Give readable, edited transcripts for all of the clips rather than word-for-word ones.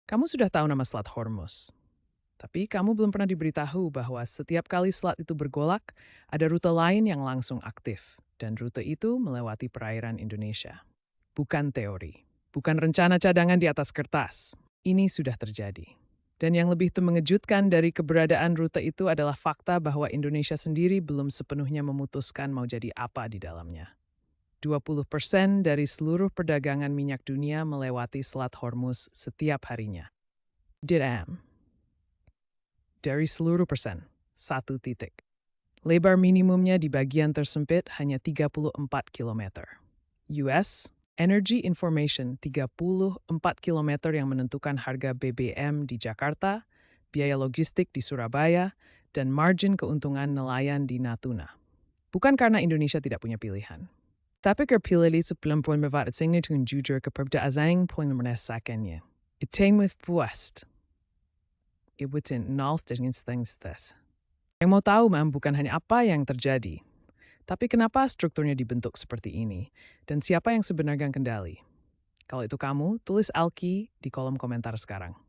Kamu sudah tahu nama Selat Hormuz, tapi kamu belum pernah diberitahu bahwa setiap kali selat itu bergolak, ada rute lain yang langsung aktif, dan rute itu melewati perairan Indonesia. Bukan teori, bukan rencana cadangan di atas kertas. Ini sudah terjadi. Dan yang lebih mengejutkan dari keberadaan rute itu adalah fakta bahwa Indonesia sendiri belum sepenuhnya memutuskan mau jadi apa di dalamnya. 20% dari seluruh perdagangan minyak dunia melewati Selat Hormuz setiap harinya. Dirham. Dari seluruh persen, 1 titik. Lebar minimumnya di bagian tersempit hanya 34 km. US Energy Information 34 km yang menentukan harga BBM di Jakarta, biaya logistik di Surabaya, dan margin keuntungan nelayan di Natuna. Bukan karena Indonesia tidak punya pilihan. Tapi kerpilih sebelum pun membuatnya dengan jujur kepada asing pun merasakannya. Itu with puas. Itu nol dengan setengah. Yang mau tahu, bukan hanya apa yang terjadi, tapi kenapa strukturnya dibentuk seperti ini, dan siapa yang sebenarnya kendali. Kalau itu kamu, tulis Alki di kolom komentar sekarang.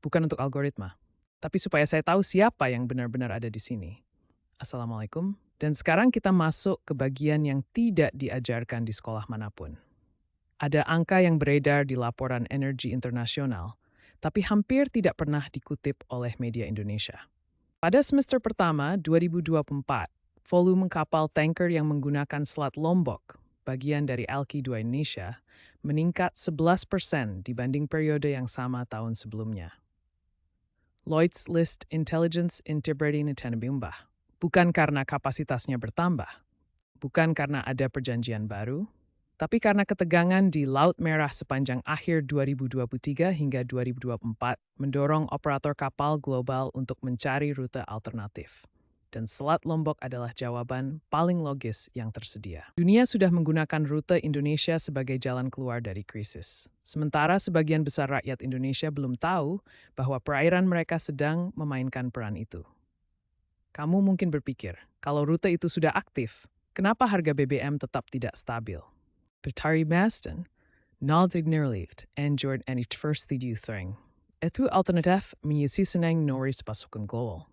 Bukan untuk algoritma, tapi supaya saya tahu siapa yang benar-benar ada di sini. Assalamualaikum, dan sekarang kita masuk ke bagian yang tidak diajarkan di sekolah manapun. Ada angka yang beredar di laporan energi internasional, tapi hampir tidak pernah dikutip oleh media Indonesia. Pada semester pertama 2024, volume kapal tanker yang menggunakan Selat Lombok, bagian dari Alki 2 Indonesia, meningkat 11% dibanding periode yang sama tahun sebelumnya. Lloyd's List Intelligence Integrating Tanabimba. Bukan karena kapasitasnya bertambah, bukan karena ada perjanjian baru, tapi karena ketegangan di Laut Merah sepanjang akhir 2023 hingga 2024 mendorong operator kapal global untuk mencari rute alternatif. Dan Selat Lombok adalah jawaban paling logis yang tersedia. Dunia sudah menggunakan rute Indonesia sebagai jalan keluar dari krisis. Sementara sebagian besar rakyat Indonesia belum tahu bahwa perairan mereka sedang memainkan peran itu. Kamu mungkin berpikir, kalau rute itu sudah aktif, kenapa harga BBM tetap tidak stabil? Betari Maston, Naldignirlift, Android and it first the thing. Itu alternatif menyisi senang noris pasukan global.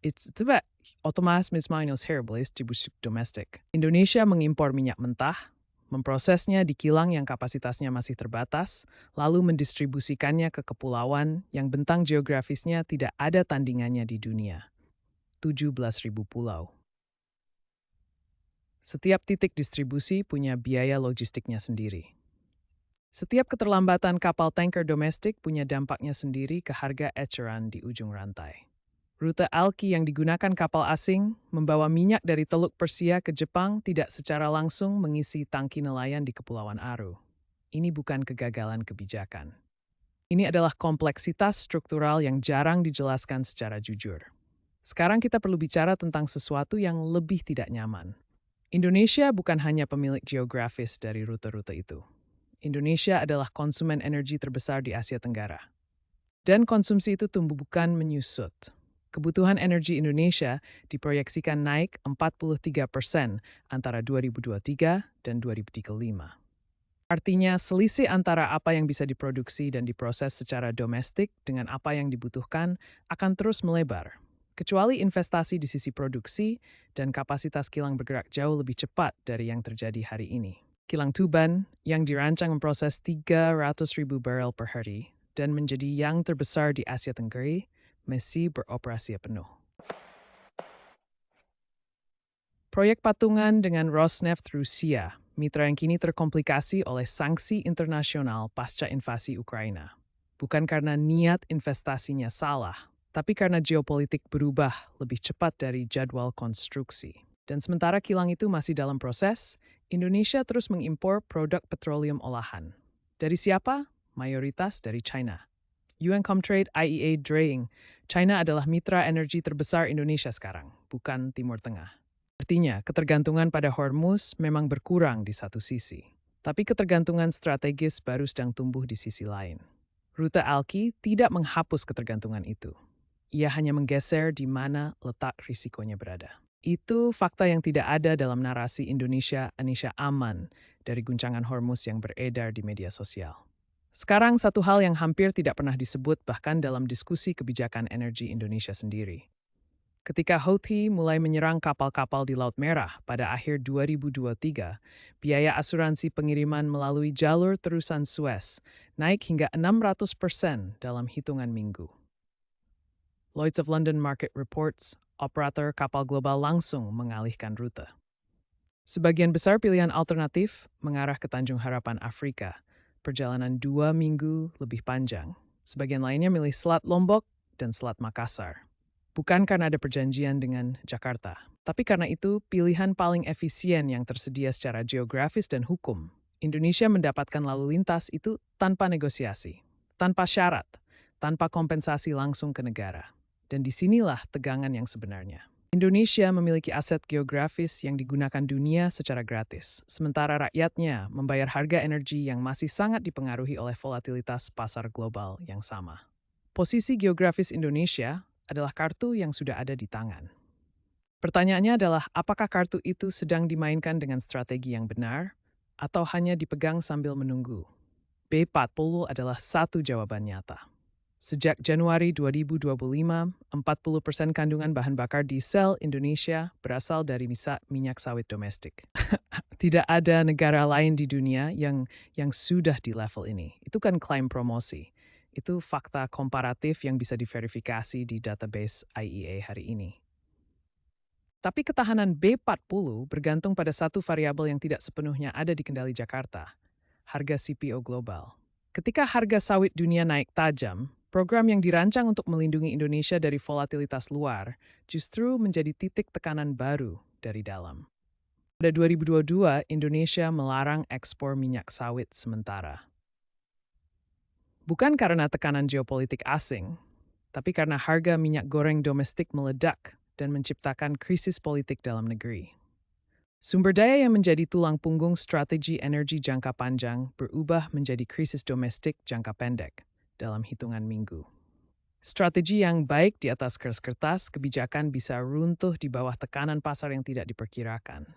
It's about otomatis misminus terrible distribusi domestik. Indonesia mengimpor minyak mentah, memprosesnya di kilang yang kapasitasnya masih terbatas, lalu mendistribusikannya ke kepulauan yang bentang geografisnya tidak ada tandingannya di dunia. 17.000 pulau. Setiap titik distribusi punya biaya logistiknya sendiri. Setiap keterlambatan kapal tanker domestik punya dampaknya sendiri ke harga eceran di ujung rantai. Rute Alki yang digunakan kapal asing membawa minyak dari Teluk Persia ke Jepang tidak secara langsung mengisi tangki nelayan di Kepulauan Aru. Ini bukan kegagalan kebijakan. Ini adalah kompleksitas struktural yang jarang dijelaskan secara jujur. Sekarang kita perlu bicara tentang sesuatu yang lebih tidak nyaman. Indonesia bukan hanya pemilik geografis dari rute-rute itu. Indonesia adalah konsumen energi terbesar di Asia Tenggara. Dan konsumsi itu tumbuh bukan menyusut. Kebutuhan energi Indonesia diproyeksikan naik 43% antara 2023 dan 2035. Artinya, selisih antara apa yang bisa diproduksi dan diproses secara domestik dengan apa yang dibutuhkan akan terus melebar. Kecuali investasi di sisi produksi dan kapasitas kilang bergerak jauh lebih cepat dari yang terjadi hari ini. Kilang Tuban yang dirancang memproses 300.000 barel per hari dan menjadi yang terbesar di Asia Tenggara masih beroperasi penuh. Proyek patungan dengan Rosneft Rusia, mitra yang kini terkomplikasi oleh sanksi internasional pasca invasi Ukraina. Bukan karena niat investasinya salah, tapi karena geopolitik berubah lebih cepat dari jadwal konstruksi. Dan sementara kilang itu masih dalam proses, Indonesia terus mengimpor produk petroleum olahan. Dari siapa? Mayoritas dari China. UN Comtrade IEA Draying, China adalah mitra energi terbesar Indonesia sekarang, bukan Timur Tengah. Artinya, ketergantungan pada Hormuz memang berkurang di satu sisi. Tapi ketergantungan strategis baru sedang tumbuh di sisi lain. Rute Alki tidak menghapus ketergantungan itu. Ia hanya menggeser di mana letak risikonya berada. Itu fakta yang tidak ada dalam narasi Indonesia aman dari guncangan Hormuz yang beredar di media sosial. Sekarang satu hal yang hampir tidak pernah disebut bahkan dalam diskusi kebijakan energi Indonesia sendiri. Ketika Houthi mulai menyerang kapal-kapal di Laut Merah pada akhir 2023, biaya asuransi pengiriman melalui jalur terusan Suez naik hingga 600% dalam hitungan minggu. Lloyd's of London Market reports, operator kapal global langsung mengalihkan rute. Sebagian besar pilihan alternatif mengarah ke Tanjung Harapan, Afrika, perjalanan 2 minggu lebih panjang. Sebagian lainnya milih Selat Lombok dan Selat Makassar. Bukan karena ada perjanjian dengan Jakarta, tapi karena itu pilihan paling efisien yang tersedia secara geografis dan hukum. Indonesia mendapatkan lalu lintas itu tanpa negosiasi, tanpa syarat, tanpa kompensasi langsung ke negara. Dan disinilah tegangan yang sebenarnya. Indonesia memiliki aset geografis yang digunakan dunia secara gratis, sementara rakyatnya membayar harga energi yang masih sangat dipengaruhi oleh volatilitas pasar global yang sama. Posisi geografis Indonesia adalah kartu yang sudah ada di tangan. Pertanyaannya adalah apakah kartu itu sedang dimainkan dengan strategi yang benar atau hanya dipegang sambil menunggu? B40 adalah satu jawaban nyata. Sejak Januari 2025, 40% kandungan bahan bakar diesel Indonesia berasal dari minyak sawit domestik. Tidak ada negara lain di dunia yang sudah di level ini. Itu kan klaim promosi. Itu fakta komparatif yang bisa diverifikasi di database IEA hari ini. Tapi ketahanan B40 bergantung pada satu variabel yang tidak sepenuhnya ada di kendali Jakarta, harga CPO global. Ketika harga sawit dunia naik tajam, program yang dirancang untuk melindungi Indonesia dari volatilitas luar justru menjadi titik tekanan baru dari dalam. Pada 2022, Indonesia melarang ekspor minyak sawit sementara. Bukan karena tekanan geopolitik asing, tapi karena harga minyak goreng domestik meledak dan menciptakan krisis politik dalam negeri. Sumber daya yang menjadi tulang punggung strategi energi jangka panjang berubah menjadi krisis domestik jangka pendek dalam hitungan minggu. Strategi yang baik di atas kertas, kebijakan bisa runtuh di bawah tekanan pasar yang tidak diperkirakan.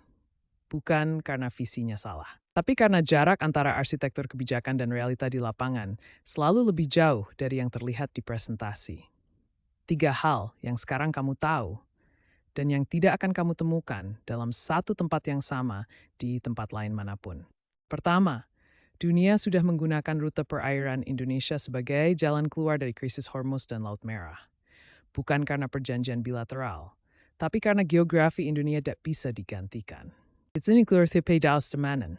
Bukan karena visinya salah, tapi karena jarak antara arsitektur kebijakan dan realita di lapangan selalu lebih jauh dari yang terlihat di presentasi. 3 hal yang sekarang kamu tahu dan yang tidak akan kamu temukan dalam satu tempat yang sama di tempat lain manapun. Pertama, dunia sudah menggunakan rute perairan Indonesia sebagai jalan keluar dari krisis Hormuz dan Laut Merah. Bukan karena perjanjian bilateral, tapi karena geografi Indonesia tidak bisa digantikan. It's inklusive manen.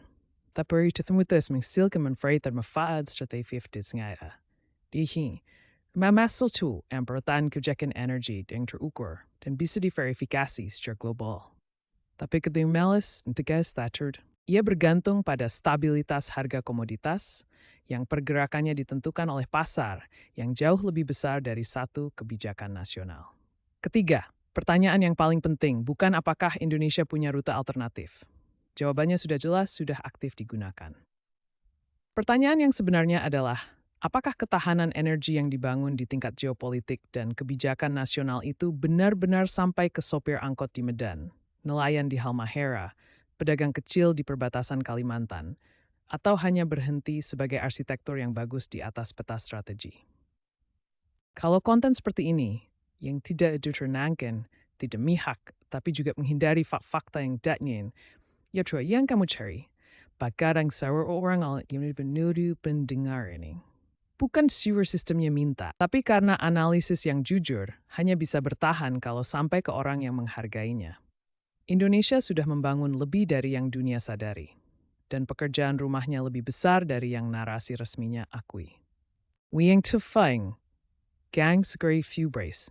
Tapi itu temutas menghasilkan manfaat dan manfaat strategis ngaya. Dihi, memasal tu yang pertahan kebijakan energi yang terukur dan bisa diverifikasi secara global. Tapi ketika melis integas stature, ia bergantung pada stabilitas harga komoditas yang pergerakannya ditentukan oleh pasar yang jauh lebih besar dari satu kebijakan nasional. Ketiga, pertanyaan yang paling penting bukan apakah Indonesia punya rute alternatif. Jawabannya sudah jelas, sudah aktif digunakan. Pertanyaan yang sebenarnya adalah, apakah ketahanan energi yang dibangun di tingkat geopolitik dan kebijakan nasional itu benar-benar sampai ke sopir angkot di Medan, nelayan di Halmahera, pedagang kecil di perbatasan Kalimantan, atau hanya berhenti sebagai arsitektur yang bagus di atas peta strategi? Kalau konten seperti ini, yang tidak diterangkan, tidak mihak, tapi juga menghindari fakta yang datnyin, ya coba yang kamu cari, kadang seorang yang menuduh pendengar ini. Bukan sewer sistemnya minta, tapi karena analisis yang jujur hanya bisa bertahan kalau sampai ke orang yang menghargainya. Indonesia sudah membangun lebih dari yang dunia sadari, dan pekerjaan rumahnya lebih besar dari yang narasi resminya akui. Wiyang tufang, gang segeri few brace.